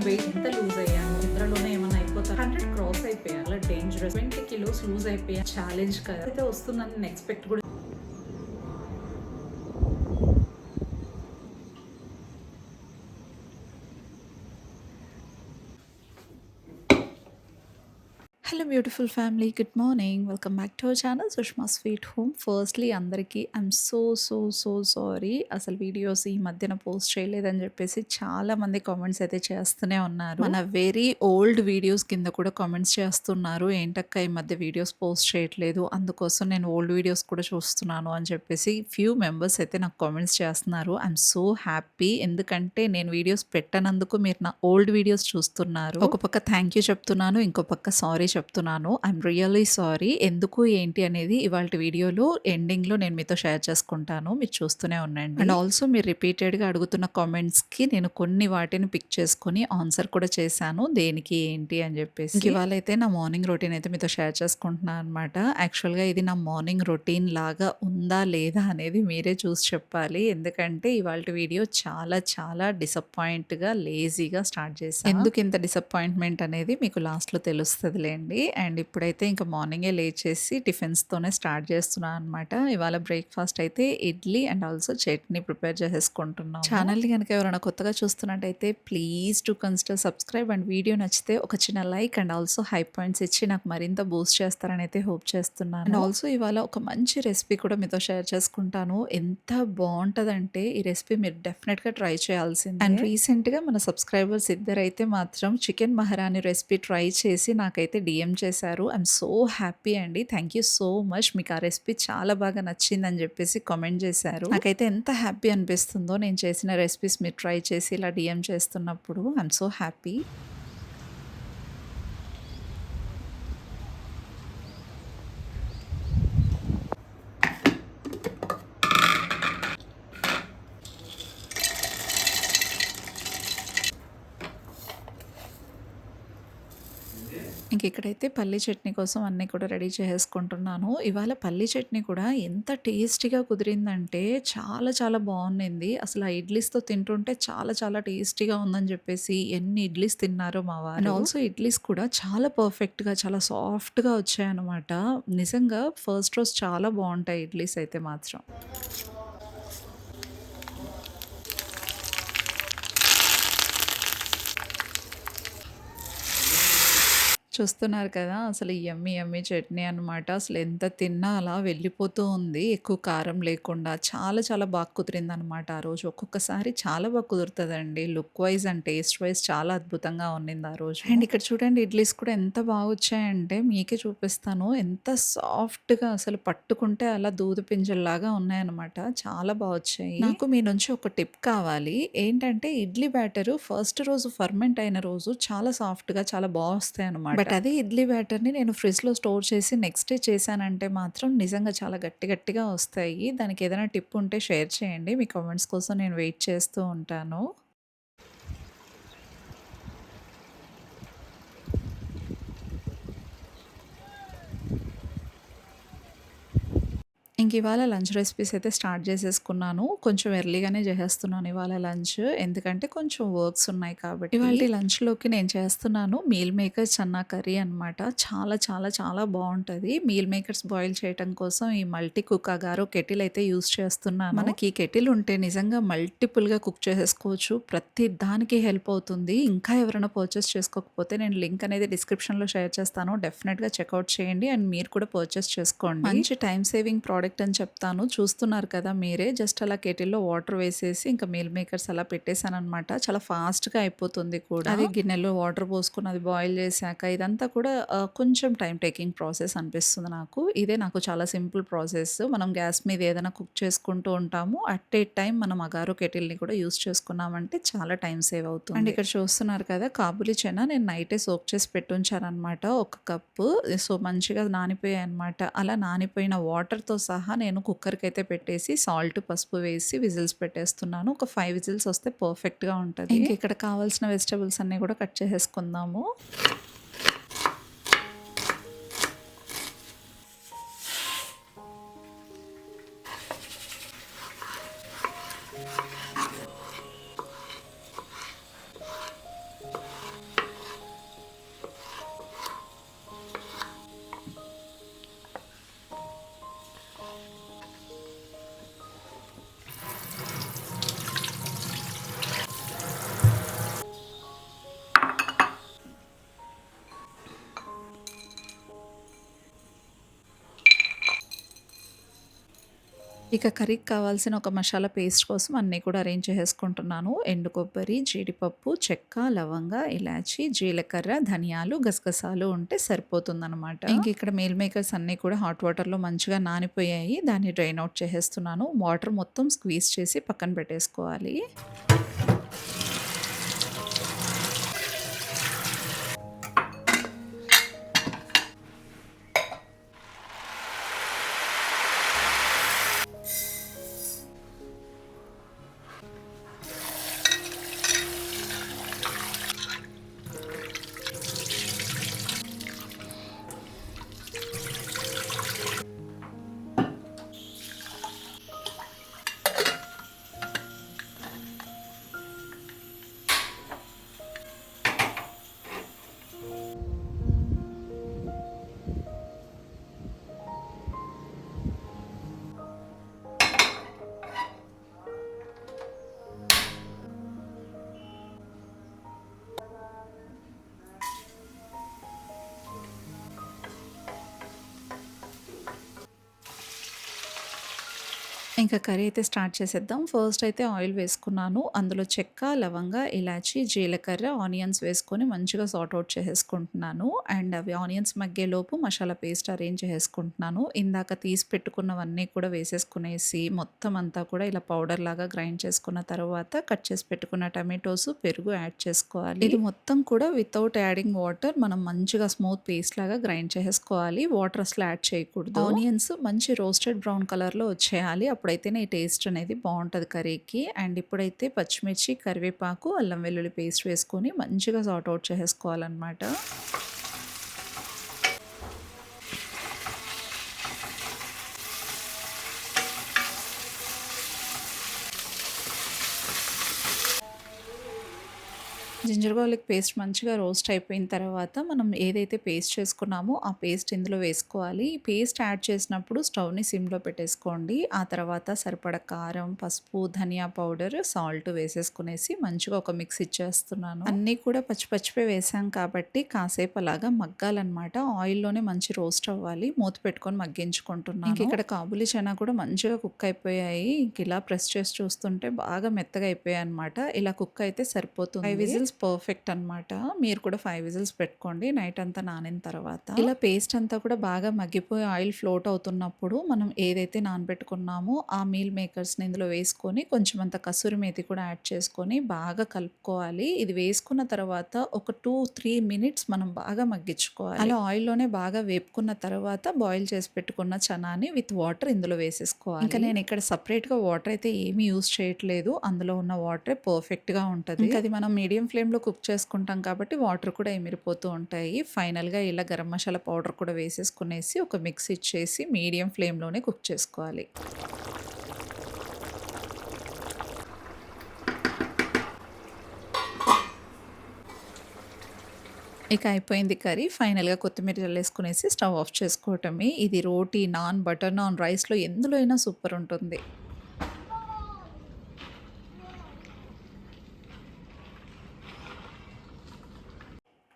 Wait ఎంత loose అయ్యాను, నిద్రలోనే ఏమన్నా అయిపోతా, 100 క్రాస్ అయిపోయా, అలా డేంజరస్. 20 కిలోస్ లూజ్ అయిపోయా, ఛాలెంజ్ కదా అయితే వస్తుందని నేను ఎక్స్పెక్ట్ కూడా. Hello beautiful family, good morning. Welcome back to our channel Sushma sweet home. Firstly అందరికీ ఐఎమ్ సో సారీ. అసలు వీడియోస్ ఈ మధ్యన పోస్ట్ చేయలేదని చెప్పేసి చాలామంది కామెంట్స్ అయితే చేస్తూనే ఉన్నారు. మన వెరీ ఓల్డ్ వీడియోస్ కింద కూడా కామెంట్స్ చేస్తున్నారు, ఏంటక్క ఈ మధ్య వీడియోస్ పోస్ట్ చేయట్లేదు, అందుకోసం నేను ఓల్డ్ వీడియోస్ కూడా చూస్తున్నాను అని చెప్పేసి ఫ్యూ మెంబర్స్ అయితే నాకు కామెంట్స్ చేస్తున్నారు. ఐఎమ్ సో హ్యాపీ, ఎందుకంటే నేను వీడియోస్ పెట్టనందుకు మీరు నా ఓల్డ్ వీడియోస్ చూస్తున్నారు. ఒక పక్క థ్యాంక్ యూ చెప్తున్నాను, ఇంకో పక్క సారీ చెప్తున్నాను. I'm really sorry. ఎందుకు ఏంటి అనేది ఇవాళ వీడియోలో ఎండింగ్లో నేను మీతో షేర్ చేసుకుంటాను, మీరు చూస్తూనే ఉండండి. అండ్ ఆల్సో మీరు రిపీటెడ్గా అడుగుతున్న కామెంట్స్కి నేను కొన్ని వాటిని పిక్ చేసుకుని ఆన్సర్ కూడా చేశాను, దేనికి ఏంటి అని చెప్పేసి. ఇవాళ అయితే నా మార్నింగ్ రొటీన్ అయితే మీతో షేర్ చేసుకుంటున్నాను అనమాట. యాక్చువల్గా ఇది నా మార్నింగ్ రొటీన్ లాగా ఉందా లేదా అనేది మీరే చూసి చెప్పాలి, ఎందుకంటే ఇవాళ వీడియో చాలా డిసప్పాయింట్గా లేజీగా స్టార్ట్ చేశాను. ఎందుకు ఇంత డిసప్పాయింట్మెంట్ అనేది మీకు లాస్ట్లో తెలుస్తుందిలేండి. అండ్ ఇప్పుడైతే ఇంకా మార్నింగే లేచేసి టిఫిన్స్తోనే స్టార్ట్ చేస్తున్నాను అనమాట. ఇవాళ బ్రేక్ఫాస్ట్ అయితే idli and also chutney prepare చేసేసుకుంటున్నాం. ఛానల్ని కనుక ఎవరైనా కొత్తగా చూస్తున్నట్టయితే please to consider subscribe, and video నచ్చితే ఒక చిన్న like and also high points ఇచ్చి నాకు మరింత బూస్ట్ చేస్తారని అయితే హోప్ చేస్తున్నాను. అండ్ ఆల్సో ఇవాళ ఒక మంచి రెసిపీ కూడా మీతో షేర్ చేసుకుంటాను. ఎంత బాగుంటుందంటే ఈ రెసిపీ మీరు డెఫినెట్గా ట్రై చేయాల్సింది. అండ్ రీసెంట్గా మన సబ్స్క్రైబర్స్ ఇద్దరైతే మాత్రం చికెన్ మహారాణి రెసిపీ ట్రై చేసి నాకైతే డిఎం చేశారు. ఐఎమ్ సో హ్యాపీ అండి, థ్యాంక్ యూ సో మచ్. మీకు ఆ రెసిపీ చాలా బాగా నచ్చిందని చెప్పేసి కామెంట్ చేశారు. నాకైతే ఎంత హ్యాపీ అనిపిస్తుందో నేను చేసిన రెసిపీస్ మీరు ట్రై చేసి ఇలా డిఎం చేస్తున్నప్పుడు. I'm so happy. ఇంక ఇక్కడైతే పల్లీ చట్నీ కోసం అన్నీ కూడా రెడీ చేసేసుకుంటున్నాను. ఇవాళ పల్లీ చట్నీ కూడా ఎంత టేస్టీగా కుదిరిందంటే చాలా బాగుండింది. అసలు ఆ ఇడ్లీస్‌తో తింటుంటే చాలా టేస్టీగా ఉందని చెప్పేసి ఎన్ని ఇడ్లీస్ తిన్నారో మా వారు. అండ్ ఆల్సో ఇడ్లీస్ కూడా చాలా పర్ఫెక్ట్‌గా, చాలా సాఫ్ట్‌గా వచ్చాయన్నమాట. నిజంగా ఫస్ట్ రోజు చాలా బాగుంటాయి ఇడ్లీస్ అయితే మాత్రం. చూస్తున్నారు కదా! అసలు యమ్మీ చట్నీ అనమాట. అసలు ఎంత తిన్నా అలా వెళ్ళిపోతూ ఉంది, ఎక్కువ కారం లేకుండా. చాలా బాగా కుదిరిందనమాట ఆ రోజు. ఒక్కొక్కసారి చాలా బాగా కుదురుతదండి. Look wise and taste wise చాలా అద్భుతంగా ఉన్నింది ఆ రోజు. అండ్ ఇక్కడ చూడండి ఇడ్లీస్ కూడా ఎంత బాగొచ్చాయంటే మీకే చూపిస్తాను. ఎంత సాఫ్ట్‌గా అసలు పట్టుకుంటే అలా దూది పింజల్లాగా ఉన్నాయన్నమాట. చాలా వచ్చాయి. నాకు మీ నుంచి ఒక టిప్ కావాలి. ఏంటంటే ఇడ్లీ బ్యాటరు ఫస్ట్ రోజు ఫర్మెంట్ అయిన రోజు చాలా సాఫ్ట్‌గా చాలా వస్తాయన్నమాట. బట్ అదే ఇడ్లీ బ్యాటర్‌ని నేను ఫ్రిడ్జ్‌లో స్టోర్ చేసి నెక్స్ట్ డే చేశానంటే మాత్రం నిజంగా చాలా గట్టిగా వస్తాయి. దానికి ఏదైనా టిప్ ఉంటే షేర్ చేయండి. మీ కామెంట్స్ కోసం నేను వెయిట్ చేస్తూ ఉంటాను. ఇంక ఇవాళ లంచ్ రెసిపీస్ అయితే స్టార్ట్ చేసేసుకున్నాను. కొంచెం ఎర్లీగానే చేసేస్తున్నాను ఇవాళ లంచ్, ఎందుకంటే కొంచెం వర్క్స్ ఉన్నాయి కాబట్టి. ఇవాళ లంచ్‌లోకి నేను చేస్తున్నాను మీల్ మేకర్ చన్నా కర్రీ అనమాట. చాలా బాగుంటుంది. మీల్ మేకర్స్ బాయిల్ చేయడం కోసం ఈ మల్టీ కుక్ అగారో కెటిల్ అయితే యూజ్ చేస్తున్నాను. మనకి ఈ కెటిల్ ఉంటే నిజంగా మల్టిపుల్‌గా కుక్ చేసేసుకోవచ్చు. ప్రతి దానికి హెల్ప్ అవుతుంది. ఇంకా ఎవరైనా పర్చేస్ చేసుకోకపోతే నేను లింక్ అనేది డిస్క్రిప్షన్‌లో షేర్ చేస్తాను. డెఫినెట్‌గా చెక్అవుట్ చేయండి అండ్ మీరు కూడా పర్చేస్ చేసుకోండి. మంచి టైమ్ సేవింగ్ ప్రోడక్ట్ అని చెప్తాను. చూస్తున్నారు కదా మీరే. జస్ట్ అలా కెటిల్‌లో వాటర్ వేసేసి ఇంకా మీల్ మేకర్స్ అలా పెట్టేసాననమాట. చాలా ఫాస్ట్‌గా అయిపోతుంది కూడా. అది గిన్నెలో వాటర్ పోసుకొని అది బాయిల్ చేశాక ఇదంతా కూడా కొంచెం టైమ్ టేకింగ్ ప్రాసెస్ అనిపిస్తుంది నాకు. ఇదే నాకు చాలా సింపుల్ ప్రాసెస్. మనం గ్యాస్ మీద ఏదైనా కుక్ చేసుకుంటూ ఉంటాము. అట్ ఏ టైం మనం అగారో కెటిల్‌ని కూడా యూజ్ చేసుకున్నామంటే చాలా టైం సేవ్ అవుతుంది. అండ్ ఇక్కడ చూస్తున్నారు కదా కాబూలి చెనా నేను నైటే సోక్ చేసి పెట్టుంచాననమాట. ఒక కప్పు. సో మంచిగా నానిపోయాయి అనమాట. అలా నానిపోయిన వాటర్‌తో సహా నేను కుక్కర్‌కి అయితే పెట్టేసి సాల్ట్, పసుపు వేసి విజిల్స్ పెట్టేస్తున్నాను. ఒక 5 విజిల్స్ వస్తే పర్ఫెక్ట్‌గా ఉంటది. ఇంక ఇక్కడ కావాల్సిన వెజిటబుల్స్ అన్నీ కూడా కట్ చేసేసుకుందాము. ఇక కర్రీకి కావాల్సిన ఒక మసాలా పేస్ట్ కోసం అన్నీ కూడా అరేంజ్ చేసేసుకుంటున్నాను. ఎండు కొబ్బరి, జీడిపప్పు, చెక్క, లవంగ, ఇలాచి, జీలకర్ర, ధనియాలు, గసగసాలు ఉంటే సరిపోతుందనమాట. ఇంక ఇక్కడ మీల్ మేకర్స్ అన్నీ కూడా హాట్ వాటర్‌లో మంచిగా నానిపోయాయి. దాన్ని డ్రైన్ అవుట్ చేసేస్తున్నాను. వాటర్ మొత్తం స్క్వీజ్ చేసి పక్కన పెట్టేసుకోవాలి. ఇంకా కర్రీ అయితే స్టార్ట్ చేసేద్దాం. ఫస్ట్ అయితే ఆయిల్ వేసుకున్నాను. అందులో చెక్క, లవంగ, ఇలాచి, జీలకర్ర, ఆనియన్స్ వేసుకొని మంచిగా సార్ట్ ఔట్ చేసేసుకుంటున్నాను. అండ్ అవి ఆనియన్స్ మగ్గేలోపు మసాలా పేస్ట్ అరేంజ్ చేసేసుకుంటున్నాను. ఇందాక తీసి పెట్టుకున్నవన్నీ కూడా వేసేసుకునేసి మొత్తం అంతా కూడా ఇలా పౌడర్ లాగా గ్రైండ్ చేసుకున్న తర్వాత కట్ చేసి పెట్టుకున్న టమాటోస్, పెరుగు యాడ్ చేసుకోవాలి. ఇది మొత్తం కూడా వితౌట్ యాడింగ్ వాటర్ మనం మంచిగా స్మూత్ పేస్ట్ లాగా గ్రైండ్ చేసేసుకోవాలి. వాటర్ అసలు యాడ్ చేయకూడదు. ఆనియన్స్ మంచి రోస్టెడ్ బ్రౌన్ కలర్‌లో వచ్చేయాలి. అప్పుడైతేనే ఈ టేస్ట్ అనేది బావుంటది కర్రీకి. అండ్ ఇప్పుడైతే పచ్చిమిర్చి, కరివేపాకు, అల్లం వెల్లుల్లి పేస్ట్ వేసుకొని మంచిగా సార్ట్ ఔట్ చేసేసుకోవాలనమాట. జింజర్ గార్లిక్ పేస్ట్ మంచిగా రోస్ట్ అయిపోయిన తర్వాత మనం ఏదైతే పేస్ట్ చేసుకున్నామో ఆ పేస్ట్ ఇందులో వేసుకోవాలి. ఈ పేస్ట్ యాడ్ చేసినప్పుడు స్టవ్‌ని సిమ్‌లో పెట్టేసుకోండి. ఆ తర్వాత సరిపడా కారం, పసుపు, ధనియా పౌడర్, సాల్ట్ వేసేసుకునేసి మంచిగా ఒక మిక్స్ ఇచ్చేస్తున్నాను. అన్నీ కూడా పచ్చి పచ్చివే వేసాం కాబట్టి కాసేపు అలాగా మగ్గాలన్నమాట. ఆయిల్‌లోనే మంచి రోస్ట్ అవ్వాలి. మూత పెట్టుకొని మగ్గించుకుంటున్నాను. ఇంక ఇక్కడ కాబూలి చనా కూడా మంచిగా కుక్ అయిపోయాయి. ఇంక ఇలా ప్రెస్ చేసి చూస్తుంటే బాగా మెత్తగా అయిపోయాయన్నమాట. ఇలా కుక్ అయితే సరిపోతుంది. 5 విజిల్స్ పర్ఫెక్ట్ అనమాట. మీరు కూడా 5 విజిల్స్ పెట్టుకోండి నైట్ అంతా నానిన తర్వాత. ఇలా పేస్ట్ అంతా కూడా బాగా మగ్గిపోయి ఆయిల్ ఫ్లోట్ అవుతున్నప్పుడు మనం ఏదైతే నానబెట్టుకున్నామో ఆ మీల్ మేకర్స్‌ని ఇందులో వేసుకొని కొంచెం అంత కసూరి మేతి కూడా యాడ్ చేసుకొని బాగా కలుపుకోవాలి. ఇది వేసుకున్న తర్వాత ఒక 2, 3 మినిట్స్ మనం బాగా మగ్గించుకోవాలి. అలా ఆయిల్‌లోనే బాగా వేపుకున్న తర్వాత బాయిల్ చేసి పెట్టుకున్న చనాని విత్ వాటర్ ఇందులో వేసేసుకోవాలి. ఇంకా నేను ఇక్కడ సెపరేట్‌గా వాటర్ అయితే ఏమీ యూజ్ చేయట్లేదు. అందులో ఉన్న వాటరే పర్ఫెక్ట్‌గా ఉంటది. ఇంకా అది మనం మీడియం ఫ్లేమ్‌లో కుక్ చేసుకుంటాం కాబట్టి వాటర్ కూడా ఎమిరిపోతూ ఉంటాయి. ఫైనల్‌గా ఇలా గరం మసాలా పౌడర్ కూడా వేసేసుకునేసి ఒక మిక్స్ ఇచ్చేసి మీడియం ఫ్లేమ్‌లోనే కుక్ చేసుకోవాలి. ఇక అయిపోయింది కర్రీ. ఫైనల్‌గా కొత్తిమీర జల్లేసుకునేసి స్టవ్ ఆఫ్ చేసుకోవటమే. ఇది రోటీ, నాన్, బటర్ నాన్, రైస్‌లో ఎందులో అయినా సూపర్ ఉంటుంది.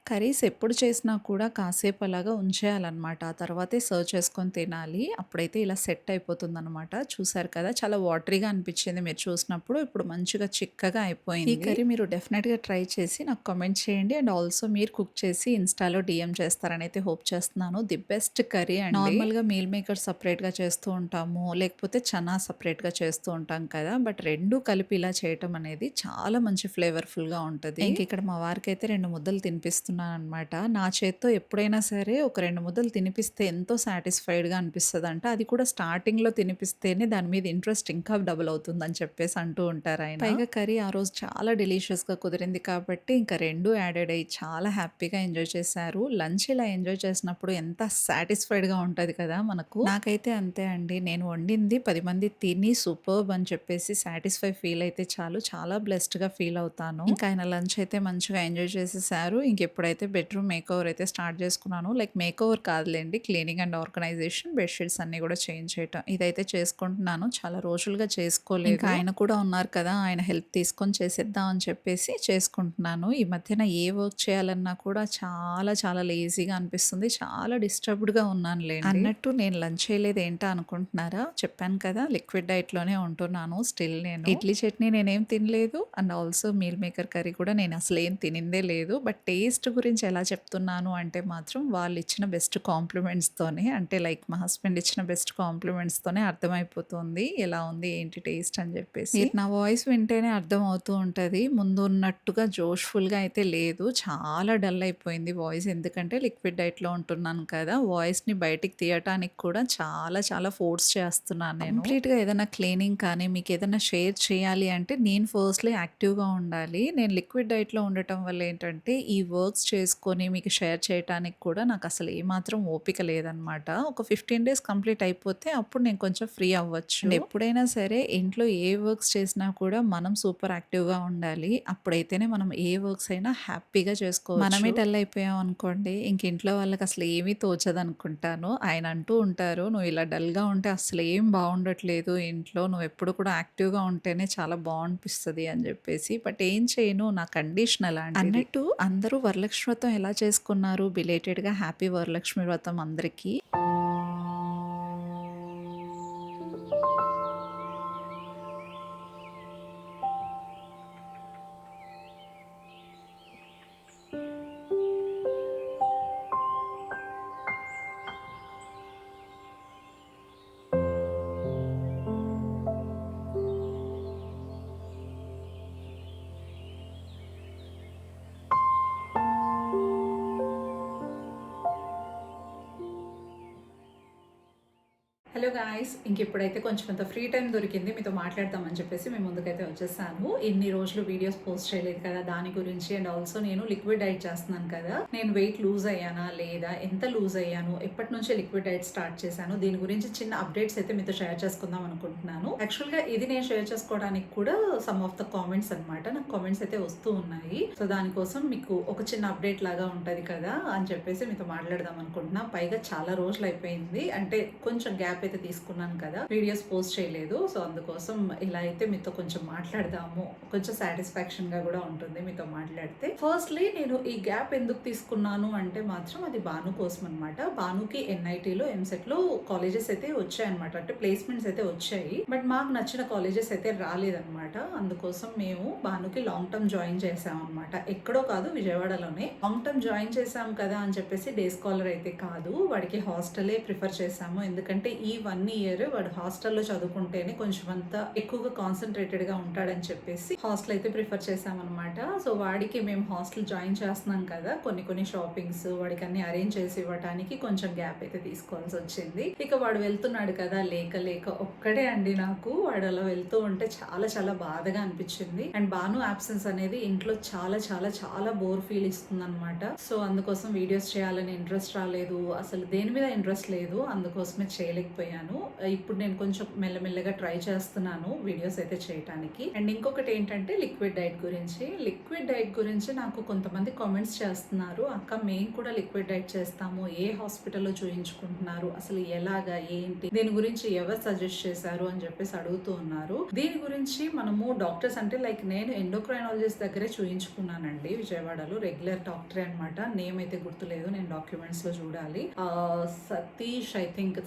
కర్రీస్ ఎప్పుడు చేసినా కూడా కాసేపు అలాగా ఉంచేయాలన్నమాట. ఆ తర్వాతే సర్వ్ చేసుకొని తినాలి. అప్పుడైతే ఇలా సెట్ అయిపోతుందనమాట. చూసారు కదా! చాలా వాటరీగా అనిపించింది మీరు చూసినప్పుడు. ఇప్పుడు మంచిగా చిక్కగా అయిపోయింది. ఈ కర్రీ మీరు డెఫినెట్‌గా ట్రై చేసి నాకు కామెంట్ చేయండి. అండ్ ఆల్సో మీరు కుక్ చేసి ఇన్‌స్టాలో డీఎం చేస్తారని అయితే హోప్ చేస్తున్నాను. ది బెస్ట్ కర్రీ అండి. నార్మల్‌గా మీల్ మేకర్ సెపరేట్‌గా చేస్తూ ఉంటాము. లేకపోతే చనా సెపరేట్‌గా చేస్తూ ఉంటాం కదా! బట్ 2 కలిపి ఇలా చేయటం అనేది చాలా మంచి ఫ్లేవర్‌ఫుల్‌గా ఉంటది. ఇంక ఇక్కడ మా వారికైతే 2 ముద్దలు తినిపిస్తున్నాననమాట. నా చేత్తో ఎప్పుడైనా సరే ఒక 2 ముద్దలు తినిపిస్తే ఎంతో సాటిస్ఫైడ్‌గా అనిపిస్తదంట. అది కూడా స్టార్టింగ్‌లో తినిపిస్తేనే దాని మీద ఇంట్రెస్ట్ ఇంకా డబుల్ అవుతుందని చెప్పేసి అంటూ ఉంటారాయన. పైగా కర్రీ ఆ రోజు చాలా డెలీషియస్‌గా కుదిరింది కాబట్టి ఇంకా 2 యాడెడ్ అయ్యి చాలా హ్యాపీగా ఎంజాయ్ చేశారు. లంచ్ ఇలా ఎంజాయ్ చేసినప్పుడు ఎంత సాటిస్ఫైడ్‌గా ఉంటది కదా మనకు. నాకైతే అంతే అండి. నేను వండింది 10 మంది తిని సూపర్బ్ అని చెప్పేసి సాటిస్ఫై ఫీల్ అయితే చాలు చాలా బ్లెస్డ్‌గా ఫీల్ అవుతాను. ఇంకా ఆయన లంచ్ అయితే మంచిగా ఎంజాయ్ చేసేసారు. ఇంకెప్పుడైతే ఇవాళైతే బెడ్‌రూమ్ మేకోవర్ అయితే స్టార్ట్ చేసుకున్నాను. లైక్ మేకోవర్ కాదులెండి. క్లీనింగ్ అండ్ ఆర్గనైజేషన్, బెడ్‌షీట్స్ అన్నీ కూడా చేంజ్ చేయటం. ఇదైతే చేసుకుంటున్నాను. చాలా రోజులుగా చేసుకోలేదు. ఇంకా ఆయన కూడా ఉన్నారు కదా! ఆయన హెల్ప్ తీసుకొని చేసేద్దాం అని చెప్పేసి చేసుకుంటున్నాను. ఈ మధ్యన ఏ వర్క్ చేయాలన్నా కూడా చాలా చాలా లేజీగా అనిపిస్తుంది. చాలా డిస్టర్బ్డ్‌గా ఉన్నానులెండి. అన్నట్టు నేను లంచ్ చేయలేదు ఏంటా అనుకుంటున్నారా? చెప్పాను కదా! లిక్విడ్ డైట్‌లోనే ఉంటున్నాను స్టిల్ నేను. ఇడ్లీ చట్నీ నేనేం తినలేదు. And also meal maker curry కూడా నేను అసలేం తినిందే లేదు. బట్ టేస్ట్ గురించి ఎలా చెప్తున్నాను అంటే మాత్రం వాళ్ళిచ్చిన బెస్ట్ కాంప్లిమెంట్స్‌తోనే, అంటే లైక్ మా హస్బెండ్ ఇచ్చిన బెస్ట్ కాంప్లిమెంట్స్‌తోనే అర్థమైపోతుంది. ఎలా ఉంది ఏంటి టేస్ట్ అని చెప్పేసి. మీరు నా వాయిస్ వింటేనే అర్థమవుతూ ఉంటది. ముందు ఉన్నట్టుగా జోష్‌ఫుల్‌గా అయితే లేదు. చాలా డల్ అయిపోయింది వాయిస్. ఎందుకంటే లిక్విడ్ డైట్‌లో ఉంటున్నాను కదా! వాయిస్‌ని బయటికి తీయటానికి కూడా చాలా చాలా ఫోర్స్ చేస్తున్నాను నేను. కంప్లీట్‌గా ఏదైనా క్లీనింగ్ కానీ, మీకేదైనా షేర్ చేయాలి అంటే నేను ఫస్ట్‌లీ యాక్టివ్‌గా ఉండాలి. నేను లిక్విడ్ డైట్‌లో ఉండటం వల్ల ఏంటంటే, ఈ వర్క్స్ చేసుకొని మీకు షేర్ చేయటానికి కూడా నాకసలు ఏమాత్రం ఓపిక లేదనమాట. ఒక 15 డేస్ కంప్లీట్ అయిపోతే అప్పుడు నేను కొంచెం ఫ్రీ అవ్వచ్చు. అండ్ ఎప్పుడైనా సరే ఇంట్లో ఏ వర్క్స్ చేసినా కూడా మనం సూపర్ యాక్టివ్‌గా ఉండాలి. అప్పుడైతేనే మనం ఏ వర్క్స్ అయినా హ్యాపీగా చేసుకోవచ్చు. మనమే డల్ అయిపోయాం అనుకోండి, ఇంక ఇంట్లో వాళ్ళకి అసలు ఏమీ తోచదనుకుంటాను. ఆయన అంటూ ఉంటారు, "నువ్వు ఇలా డల్‌గా ఉంటే అస్సలేం బావుండట్లేదు ఇంట్లో. నువ్వెప్పుడు కూడా యాక్టివ్‌గా ఉంటేనే చాలా బావనిపిస్తది" అని జెప్పేసి. బట్ ఏం చేయను, నా కండిషన్ అలాంటిది. అన్నట్టు అందరూ వరలక్ష్మి వ్రతం ఎలా చేసుకున్నారు? బిలేటెడ్‌గా హ్యాపీ వరలక్ష్మి వ్రతం అందరికీ. Hello guys! ఇంకిప్పుడైతే కొంచెం అంత ఫ్రీ టైమ్ దొరికింది. మీతో మాట్లాడదామని చెప్పేసి మీ ముందుకైతే వచ్చేసాను. ఇన్ని రోజులు వీడియోస్ పోస్ట్ చేయలేదు కదా! దాని గురించి అండ్ ఆల్సో నేను లిక్విడ్ డైట్ చేస్తున్నాను కదా! నేను వెయిట్ లూజ్ అయ్యానా? లేదా? ఎంత లూజ్ అయ్యాను? ఎప్పటి నుంచే లిక్విడ్ డైట్ స్టార్ట్ చేశాను? దీని గురించి చిన్న అప్డేట్స్ అయితే మీతో షేర్ చేసుకుందాం అనుకుంటున్నాను. యాక్చువల్‌గా ఇది నేను షేర్ చేసుకోవడానికి కూడా సమ్ ఆఫ్ ద కామెంట్స్ అనమాట. నాకు కామెంట్స్ అయితే వస్తూ ఉన్నాయి. సో దానికోసం మీకు ఒక చిన్న అప్డేట్ లాగా ఉంటది కదా! అని చెప్పేసి మీతో మాట్లాడదాం అనుకుంటున్నా. పైగా చాలా రోజులు అయిపోయింది. అంటే కొంచెం గ్యాప్ అయితే తీసుకున్నాను కదా! వీడియోస్ పోస్ట్ చేయలేదు. సో అందుకోసం ఇలా అయితే మీతో కొంచెం మాట్లాడదాము. కొంచెం సాటిస్ఫాక్షన్ గా కూడా ఉంటుంది మీతో మాట్లాడితే. ఫస్ట్‌లీ నేను ఈ గ్యాప్ ఎందుకు తీసుకున్నాను అంటే మాత్రం అది భాను కోసం అనమాట. భానుకి ఎన్ఐటీలో, ఎంసెట్‌లో కాలేజెస్ అయితే వచ్చాయన్నమాట. అంటే ప్లేస్మెంట్స్ అయితే వచ్చాయి. బట్ మాకు నచ్చిన కాలేజెస్ అయితే రాలేదన్నమాట. అందుకోసం మేము భానుకి లాంగ్ టర్మ్ జాయిన్ చేసామన్నమాట. ఎక్కడో కాదు, విజయవాడలోనే. లాంగ్ టర్మ్ జాయిన్ చేసాం కదా అని చెప్పేసి డే స్కాలర్ అయితే కాదు. వాడికి హాస్టలే ప్రిఫర్ చేసాము. ఎందుకంటే ఈ 1 ఇయర్ వాడు హాస్టల్లో చదువుకుంటేనే కొంచెం అంతా ఎక్కువగా కాన్సన్ట్రేటెడ్ గా ఉంటాడని చెప్పేసి హాస్టల్ అయితే ప్రిఫర్ చేసామన్నమాట. సో వాడికి మేము హాస్టల్ జాయిన్ చేస్తున్నాం కదా, కొన్ని షాపింగ్స్ వాడికి అన్ని అరేంజ్ చేసి ఇవ్వడానికి కొంచెం గ్యాప్ అయితే తీసుకోవాల్సి వచ్చింది. ఇక వాడు వెళ్తున్నాడు కదా, లేక ఒక్కడే అండి నాకు. వాడు అలా వెళ్తూ ఉంటే చాలా చాలా బాధగా అనిపించింది. అండ్ భాను అబ్సెన్స్ అనేది ఇంట్లో చాలా చాలా చాలా బోర్ ఫీల్ ఇస్తుంది అనమాట. సో అందుకోసం వీడియోస్ చేయాలని ఇంట్రెస్ట్ రాలేదు, అసలు దేని మీద ఇంట్రెస్ట్ లేదు. అందుకోసమే చేయలేకపోయాను. ఇప్పుడు నేను కొంచెం మెల్లమెల్లగా ట్రై చేస్తున్నాను వీడియోస్ అయితే చేయడానికి. అండ్ ఇంకొకటి ఏంటంటే లిక్విడ్ డైట్ గురించి నాకు కొంతమంది కామెంట్స్ చేస్తున్నారు, అక్క మేము కూడా లిక్విడ్ డైట్ చేస్తాము, ఏ హాస్పిటల్లో చూయించుకుంటున్నారు, అసలు ఎలాగా ఏంటి, దీని గురించి ఎవరు సజెస్ట్ చేశారు అని చెప్పేసి అడుగుతూ ఉన్నారు. దీని గురించి మనము డాక్టర్స్ అంటే లైక్ నేను ఎండోక్రైనాలజిస్ట్ దగ్గరే చూయించుకున్నానండి విజయవాడలో. రెగ్యులర్ డాక్టరే అనమాట. నేమ్ అయితే గుర్తులేదు, నేను డాక్యుమెంట్స్ లో చూడాలి.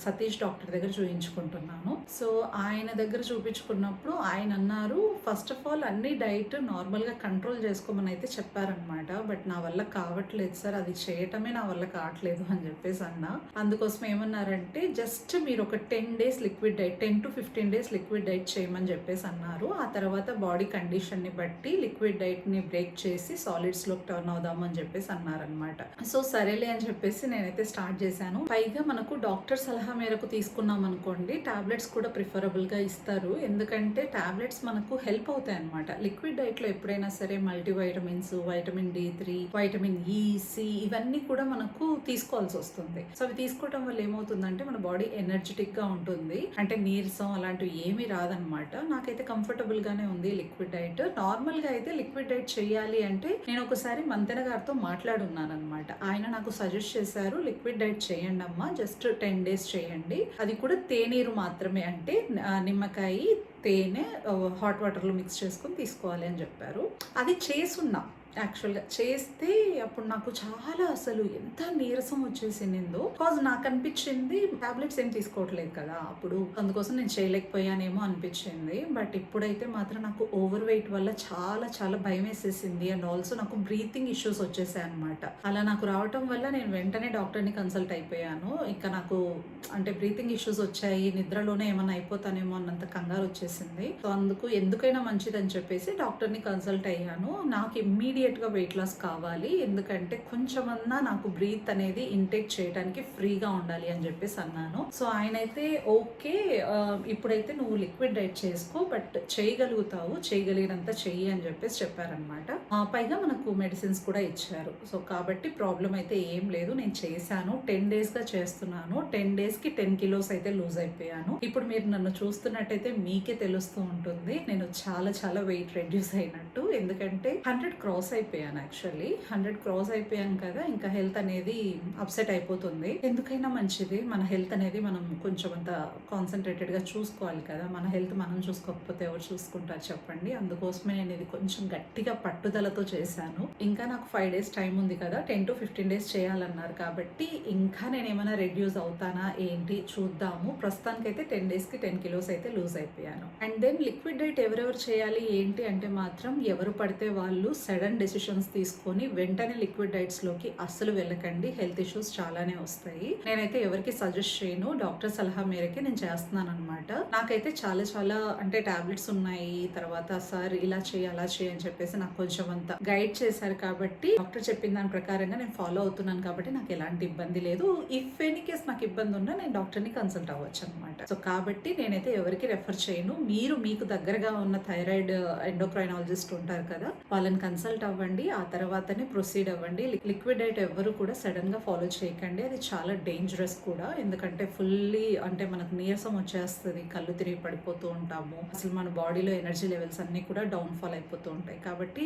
సతీష్ డాక్టర్ దగ్గర చూయించుకుంటున్నాను. సో ఆయన దగ్గర చూపించుకున్నప్పుడు ఆయన అన్నారు, ఫస్ట్ ఆఫ్ ఆల్ అన్ని డైట్ నార్మల్ గా కంట్రోల్ చేసుకోమని అయితే చెప్పారనమాట. బట్ నా వల్ల కావట్లేదు సార్, అది చేయటమే నా వల్ల కావట్లేదు అని చెప్పేసి అన్నా. అందుకోసం ఏమన్నారంటే జస్ట్ మీరు ఒక 10 days liquid diet, 10 to 15 days liquid diet చేయమని చెప్పేసి అన్నారు. ఆ తర్వాత బాడీ కండిషన్ ని బట్టి లిక్విడ్ డైట్ ని బ్రేక్ చేసి సాలిడ్స్ లోకి టర్న్ అవుదాం అని చెప్పేసి అన్నారనమాట. సో సరేలే అని చెప్పేసి నేనైతే స్టార్ట్ చేశాను. పైగా మనకు డాక్టర్ సలహా మేరకు తీసుకున్న తీసుకున్నామనుకోండి టాబ్లెట్స్ కూడా ప్రిఫరబుల్‌గా ఇస్తారు. ఎందుకంటే టాబ్లెట్స్ మనకు హెల్ప్ అవుతాయన్నమాట. లిక్విడ్ డైట్‌లో ఎప్పుడైనా సరే multivitamins, vitamin D three, vitamin E, C ఇవన్నీ కూడా మనకు తీసుకోవాల్సొస్తుంది. సో అవి తీసుకోవటం వల్ల ఏమవుతుందంటే మన బాడీ ఎనర్జిటిక్‌గా ఉంటుంది. అంటే నీరసం అలాంటివి ఏమీ రాదనమాట. నాకైతే కంఫర్టబుల్‌గానే ఉంది లిక్విడ్ డైట్. నార్మల్‌గా అయితే లిక్విడ్ డైట్ చేయాలి అంటే నేను ఒకసారి మంతెన గారితో మాట్లాడున్నాననమాట. ఆయన నాకు సజెస్ట్ చేశారు లిక్విడ్ డైట్ చేయండమ్మా. జస్ట్ 10 డేస్ చేయండి. అది కూడా తేనీరు మాత్రమే. అంటే నిమ్మకాయ, తేనె హాట్ వాటర్‌లో మిక్స్ చేసుకొని తీసుకోవాలి అని చెప్పారు. అది చేసున్నా. యాక్చువల్‌గా చేస్తే అప్పుడు నాకు చాలా అసలు ఎంత నీరసం వచ్చేసిందో. బికాజ్ నాకనిపించింది టాబ్లెట్స్ ఏం తీసుకోవట్లేదు కదా! అప్పుడు అందుకోసం నేను చేయలేకపోయానేమో అనిపించింది. బట్ ఇప్పుడైతే మాత్రం నాకు ఓవర్ వెయిట్ వల్ల చాలా చాలా భయమేసేసింది. అండ్ ఆల్సో నాకు బ్రీతింగ్ ఇష్యూస్ వచ్చేసాయన్నమాట. అలా నాకు రావటం వల్ల నేను వెంటనే డాక్టర్‌ని కన్సల్ట్ అయిపోయాను. ఇంకా నాకు అంటే బ్రీతింగ్ ఇష్యూస్ వచ్చాయి. నిద్రలోనే ఏమన్నా అయిపోతానేమో అన్నంత కంగారు వచ్చేసింది. సో అందుకు ఎందుకైనా మంచిదని చెప్పేసి డాక్టర్‌ని కన్సల్ట్ అయ్యాను. నాకు ఇమ్మీడియేట్‌గా వెయిట్ లాస్ కావాలి. ఎందుకంటే కొంచెమన్నా నాకు బ్రీత్ అనేది ఇంటేక్ చేయడానికి ఫ్రీగా ఉండాలి అని చెప్పేసి అన్నాను. సో ఆయనైతే ఓకే, ఇప్పుడైతే నువ్వు లిక్విడ్ డైట్ చేసుకో, బట్ చేయగలుగుతావు, చేయగలిగినంత చెయ్యి అని చెప్పేసి చెప్పారనమాట. పైగా మనకు మెడిసిన్స్ కూడా ఇచ్చారు. సో కాబట్టి ప్రాబ్లం అయితే ఏం లేదు. నేను చేశాను. 10 డేస్‌గా చేస్తున్నాను. 10 డేస్‌కి 10 కిలోస్ అయితే లూజ్ అయిపోయాను. ఇప్పుడు మీరు నన్ను చూస్తున్నట్టయితే మీకే తెలుస్తూ ఉంటుంది నేను చాలా చాలా వెయిట్ రెడ్యూస్ అయినట్టు. ఎందుకంటే 100 క్రాస్ అయిపోయాను. యాక్చువల్లీ 100 క్రాస్ అయిపోయాను కదా, ఇంకా హెల్త్ అనేది అప్సెట్ అయిపోతుంది. ఎందుకైనా మంచిది మన హెల్త్ అనేది మనం కొంచెం అంత కాన్సన్ట్రేటెడ్‌గా చూసుకోవాలి కదా. మన హెల్త్ మనం చూసుకోకపోతే ఎవరు చూసుకుంటారు చెప్పండి. అందుకోసమే నేను ఇది కొంచెం గట్టిగా పట్టుదలతో చేశాను. ఇంకా నాకు 5 డేస్ టైం ఉంది కదా, 10-15 డేస్ చేయాలన్నారు కాబట్టి ఇంకా నేను ఏమైనా రెడ్యూస్ అవుతానా ఏంటి చూద్దాము. ప్రస్తుతానికైతే 10 డేస్‌కి 10 కిలోస్ అయితే లూజ్ అయిపోయాను. అండ్ దెన్ లిక్విడ్ డైట్ ఎవరెవరు చేయాలి ఏంటి అంటే మాత్రం ఎవరు పడితే వాళ్ళు సడన్ డెసిషన్స్ తీసుకొని వెంటనే లిక్విడ్ డైట్స్‌లోకి అస్సలు వెళ్ళకండి. హెల్త్ ఇష్యూస్ చాలానే వస్తాయి. నేనైతే ఎవరికి సజెస్ట్ చేయను. డాక్టర్ సలహా మేరకే నేను చేస్తున్నాను అనమాట. నాకైతే చాలా చాలా అంటే టాబ్లెట్స్ ఉన్నాయి. తర్వాత సార్ ఇలా చేయి అలా చేయి అని చెప్పేసి నాకు కొంచెం అంత గైడ్ చేశారు కాబట్టి డాక్టర్ చెప్పిన దాని ప్రకారంగా నేను ఫాలో అవుతున్నాను కాబట్టి నాకు ఎలాంటి ఇబ్బంది లేదు. ఇఫ్ ఎనీ కేస్ నాకు ఇబ్బంది ఉన్నా నేను డాక్టర్ని కన్సల్ట్ అవ్వచ్చు అనమాట. సో కాబట్టి నేనైతే ఎవరికి రెఫర్ చేయను. మీరు మీకు దగ్గరగా ఉన్న థైరాయిడ్ ఎండోక్రైనాలజిస్ట్ ఉంటారు కదా, వాళ్ళని కన్సల్ట్ అవ్వండి. ఆ తర్వాతనే ప్రొసీడ్ అవ్వండి. లిక్విడ్ డైట్ ఎవరు కూడా సడన్ గా ఫాలో చేయకండి. అది చాలా డేంజరస్ కూడా. ఎందుకంటే ఫుల్లీ అంటే మనకు నీరసం వచ్చేస్తుంది, కళ్ళు తిరిగి పడిపోతూ ఉంటాము, అసలు మన బాడీలో ఎనర్జీ లెవెల్స్ అన్ని కూడా డౌన్ ఫాల్ అయిపోతూ ఉంటాయి. కాబట్టి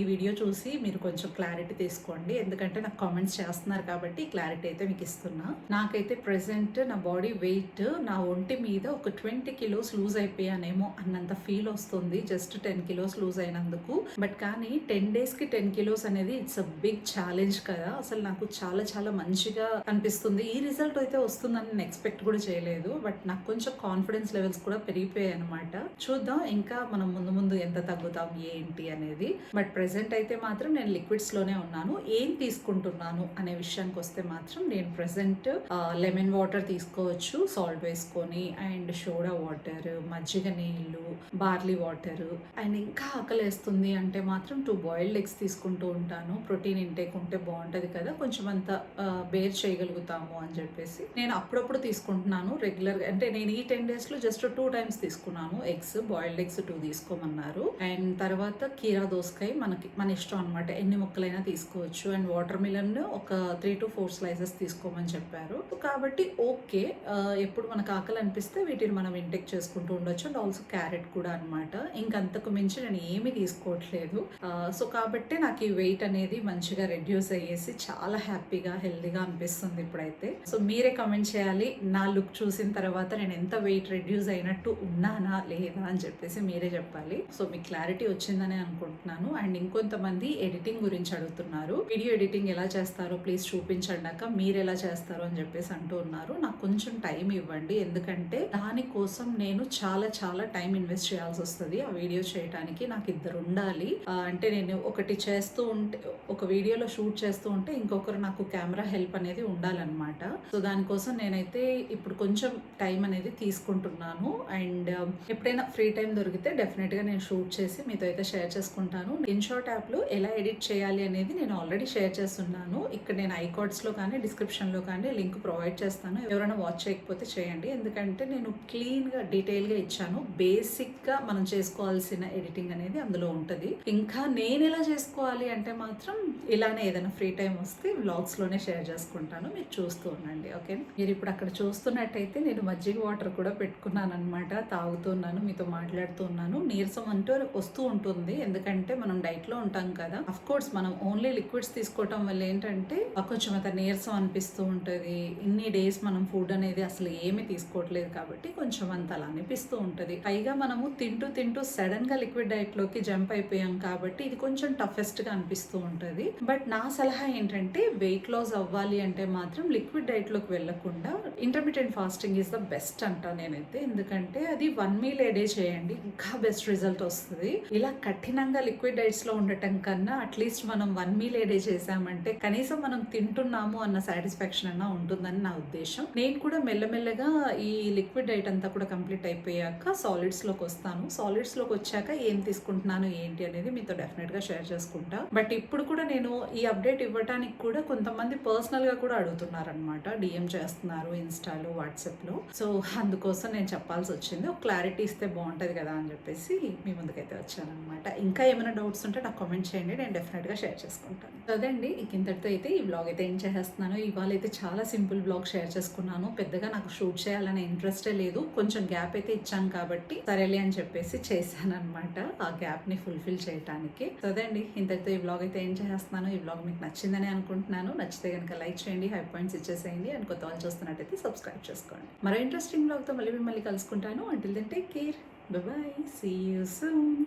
ఈ వీడియో చూసి మీరు కొంచెం క్లారిటీ తీసుకోండి. ఎందుకంటే నాకు కామెంట్స్ చేస్తున్నారు కాబట్టి క్లారిటీ అయితే మీకు ఇస్తున్నా. నాకైతే ప్రెసెంట్ నా బాడీ వెయిట్ నా ఒంటి మీద ఒక 20 కిలోస్ లూజ్ అయిపోయానేమో అన్నంత ఫీల్ వస్తుంది జస్ట్ 10 కిలోస్ లూజ్ అయినందుకు. బట్ కానీ 10 డేస్‌కి 10 కిలోస్ అనేది ఇట్స్ అ బిగ్ ఛాలెంజ్ కదా. అసలు నాకు చాలా చాలా మంచిగా అనిపిస్తుంది. ఈ రిజల్ట్ అయితే వస్తుందని నేను ఎక్స్పెక్ట్ కూడా చేయలేదు. బట్ నాకు కొంచెం కాన్ఫిడెన్స్ లెవెల్స్ కూడా పెరిగిపోయాయి అనమాట. చూద్దాం ఇంకా మనం ముందు ముందు ఎంత తగ్గుతాం ఏంటి అనేది. బట్ ప్రెసెంట్ అయితే మాత్రం నేను లిక్విడ్స్ లోనే ఉన్నాను. ఏం తీసుకుంటున్నాను అనే విషయానికి వస్తే మాత్రం నేను ప్రెసెంట్ లెమన్ వాటర్ తీసుకోవచ్చు సాల్ట్ వేసుకొని, అండ్ సోడా వాటర్, మజ్జిగ నీళ్ళు, బార్లీ వాటర్, అండ్ ఇంకా ఆకలేస్తుంది అంటే మాత్రం 2 బాయిల్డ్ ఎగ్స్ తీసుకుంటూ ఉంటాను. ప్రోటీన్ ఇంటేక్ ఉంటే బాగుంటది కదా, కొంచెం అంత బేర్ చేయగలుగుతాము అని చెప్పేసి నేను అప్పుడప్పుడు తీసుకుంటున్నాను రెగ్యులర్గా. అంటే నేను ఈ 10 డేస్ లో జస్ట్ 2 టైమ్స్ తీసుకున్నాను ఎగ్స్. Boiled eggs 2 తీసుకోమన్నారు. అండ్ తర్వాత కీరా దోసకాయ మన ఇష్టం అనమాట, ఎన్ని ముక్కలైనా తీసుకోవచ్చు. అండ్ వాటర్ మిలన్ ఒక 3 to 4 స్లైసెస్ తీసుకోమని చెప్పారు. కాబట్టి ఓకే, ఎప్పుడు మనకు ఆకలి అనిపిస్తే వీటిని మనం ఇంటేక్ చేసుకుంటూ ఉండొచ్చు. అండ్ ఆల్సో క్యారెట్ కూడా అనమాట. ఇంకంతకు మించి నేను ఏమీ తీసుకోవట్లేదు. సో కాబట్టి నాకు ఈ వెయిట్ అనేది మంచిగా రెడ్యూస్ అయ్యేసి చాలా హ్యాపీగా హెల్దీగా అనిపిస్తుంది ఇప్పుడైతే. సో మీరే కమెంట్ చేయాలి, నా లుక్ చూసిన తర్వాత నేను ఎంత వెయిట్ రెడ్యూస్ అయినట్టు ఉన్నానా లేదా అని చెప్పేసి మీరే చెప్పాలి. సో మీకు క్లారిటీ వచ్చిందని అనుకుంటున్నాను. అండ్ ఇంకొంతమంది ఎడిటింగ్ గురించి అడుగుతున్నారు. వీడియో ఎడిటింగ్ ఎలా చేస్తారో ప్లీజ్ చూపించండి అక్క, మీరు ఎలా చేస్తారో అని చెప్పేసి అంటూ ఉన్నారు. నాకు కొంచెం టైం ఇవ్వండి, ఎందుకంటే దానికోసం నేను చాలా చాలా టైం ఇన్వెస్ట్ చేయాల్సి వస్తుంది. ఆ వీడియో చేయడానికి నాకు 2 ఉండాలి. అంటే నేను ఒకటి చేస్తూ ఉంటే ఒక వీడియోలో షూట్ చేస్తూ ఉంటే ఇంకొకరు నాకు కెమెరా హెల్ప్ అనేది ఉండాలనమాట. సో దానికోసం నేనైతే ఇప్పుడు కొంచెం టైం అనేది తీసుకుంటున్నాను. అండ్ ఎప్పుడైనా ఫ్రీ టైం దొరికితే డెఫినెట్గా నేను షూట్ చేసి మీతో అయితే షేర్ చేసుకుంటాను. ఇన్‌షాట్ యాప్లో ఎలా ఎడిట్ చేయాలి అనేది నేను ఆల్రెడీ షేర్ చేస్తున్నాను. ఇక్కడ నేను ఐకార్డ్స్లో కానీ డిస్క్రిప్షన్లో కానీ లింక్ ప్రొవైడ్ చేస్తాను. ఎవరైనా వాచ్ చేయకపోతే చేయండి. ఎందుకంటే నేను క్లీన్గా డీటెయిల్గా ఇచ్చాను. బేసిక్గా మనం చేసుకోవాల్సిన ఎడిటింగ్ అనేది అందులో ఉంటుంది. ఇంకా నేను ఎలా చేసుకోవాలి అంటే మాత్రం ఇలానే ఏదైనా ఫ్రీ టైం వస్తే వ్లాగ్స్లోనే షేర్ చేసుకుంటాను. మీరు చూస్తూ ఉండండి. ఓకే, మీరు ఇప్పుడు అక్కడ చూస్తున్నట్టయితే నేను మజ్జిగ వాటర్ కూడా పెట్టుకున్నాను అనమాట. తాగుతున్నాను, మీతో మాట్లాడుతూ ఉన్నాను. నీరసం అంటూ వస్తూ ఉంటుంది, ఎందుకంటే మనం డైట్లో ఉంటాం కదా. అఫ్ కోర్స్ మనం ఓన్లీ లిక్విడ్స్ తీసుకోవటం వల్ల ఏంటంటే కొంచెం అంత నీరసం అనిపిస్తూ ఉంటుంది. ఇన్ని డేస్ మనం ఫుడ్ అనేది అసలు ఏమీ తీసుకోవట్లేదు కాబట్టి కొంచెం అంత అలా అనిపిస్తూ ఉంటుంది. పైగా మనము తింటూ తింటూ సడన్ గా లిక్విడ్ డైట్ లోకి జంప్ అయిపోయాం కాబట్టి ఇది కొంచెం టఫెస్ట్ గా అనిపిస్తూ ఉంటుంది. బట్ నా సలహా ఏంటంటే వెయిట్ లాస్ అవ్వాలి అంటే మాత్రం లిక్విడ్ డైట్ లోకి వెళ్లకుండా intermediate fasting is the best అంటా నేనైతే. ఎందుకంటే అది 1 మీల్ ఏ డే చేయండి, ఇంకా బెస్ట్ రిజల్ట్ వస్తుంది. ఇలా కఠినంగా లిక్విడ్ డైట్స్ లో ఉండటం కన్నా అట్లీస్ట్ మనం 1 మీల్ ఏ డే చేసామంటే కనీసం మనం తింటున్నాము అన్న సాటిస్ఫాక్షన్ అన్నా ఉంటుందని నా ఉద్దేశం. నేను కూడా మెల్లమెల్లగా ఈ లిక్విడ్ డైట్ అంతా కూడా కంప్లీట్ అయిపోయాక సాలిడ్స్ లోకి వస్తాను. సాలిడ్స్ లోకి వచ్చాక ఏం తీసుకుంటున్నాను ఏంటి అనేది మీతో డెఫినెట్ గా షేర్ చేసుకుంటా. బట్ ఇప్పుడు కూడా నేను ఈ అప్డేట్ ఇవ్వడానికి కూడా కొంతమంది పర్సనల్ గా కూడా అడుగుతున్నారు అనమాట. డిఎం చేస్తున్నారు ఇన్స్టాలో, వాట్సాప్ లో. సో అందుకోసం నేను చెప్పాల్సి వచ్చింది. ఒక క్లారిటీ ఇస్తే బాగుంటది కదా అని చెప్పేసి మీ ముందుకైతే వచ్చాను అనమాట. ఇంకా ఏమైనా డౌట్స్ ఉంటే నాకు కామెంట్ చేయండి, నేను డెఫినెట్ గా షేర్ చేసుకుంటాను. అదండి, ఇంతటితో అయితే ఈ వ్లాగ్ అయితే ఏం చేసేస్తున్నాను. ఇవాళ అయితే చాలా సింపుల్ వ్లాగ్ షేర్ చేసుకున్నాను. పెద్దగా నాకు షూట్ చేయాలనే ఇంట్రెస్టే లేదు. కొంచెం గ్యాప్ అయితే ఇచ్చాను కాబట్టి సరేలే అని చెప్పేసి చేశాను అనమాట, ఆ గ్యాప్ ని ఫుల్ఫిల్ చేయడానికి. అదండి, ఇంతటితో ఈ వ్లాగ్ అయితే ఏం చేస్తున్నాను. ఈ వ్లాగ్ మీకు నచ్చిందని అనుకుంటున్నాను. నచ్చితే కనుక లైక్ చేయండి, హై పాయింట్స్ ఇచ్చేసేయండి. అండ్ కొత్త వాళ్ళు చూస్తున్నట్టయితే సబ్స్క్రైబ్ చేసుకోండి. మరో ఇంట్రెస్టింగ్ వ్లాగ్తో మళ్ళీ మిమ్మల్ని కలుసుకుంటాను. Until then take care, bye bye, see you soon.